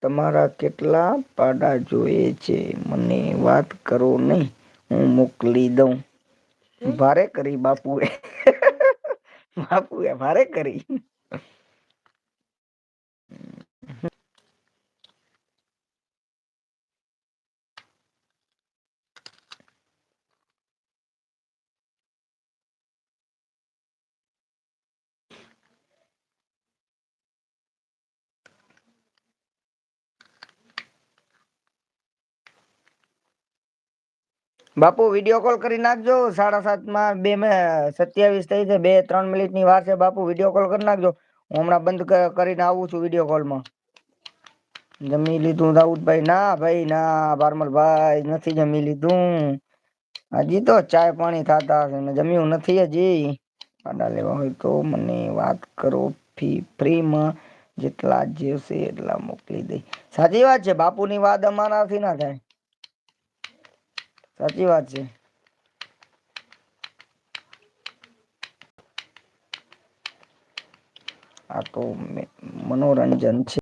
તમારા કેટલા પાડા જોઈએ છે મને વાત કરો નહીં હું મોકલી દઉં. ભારે કરી બાપુએ બાપુએ ભારે કરી. બાપુ વિડીયો કોલ કરી નાખજો 7:30 બે 27 થઈ છે 2-3 મિનિટની વાર છે બાપુ વિડીયો કોલ કરી નાખજો હું હમણાં બંધ કરીને આવું છું વિડીયો કોલમાં. જમી લીધું દાઉદભાઈ? ના ભાઈ ના બારમલભાઈ નથી જમી લીધું. હજી તો ચાય પાણી ખાતા હશે ને જમ્યું નથી હજી. પાડા લેવા હોય તો મને વાત કરો ફ્રીમાં જેટલા જોશે એટલા મોકલી દઈ. સાચી વાત છે બાપુની વાત અમારાથી ના થાય. સાચી વાત છે. આ તો મનોરંજન છે.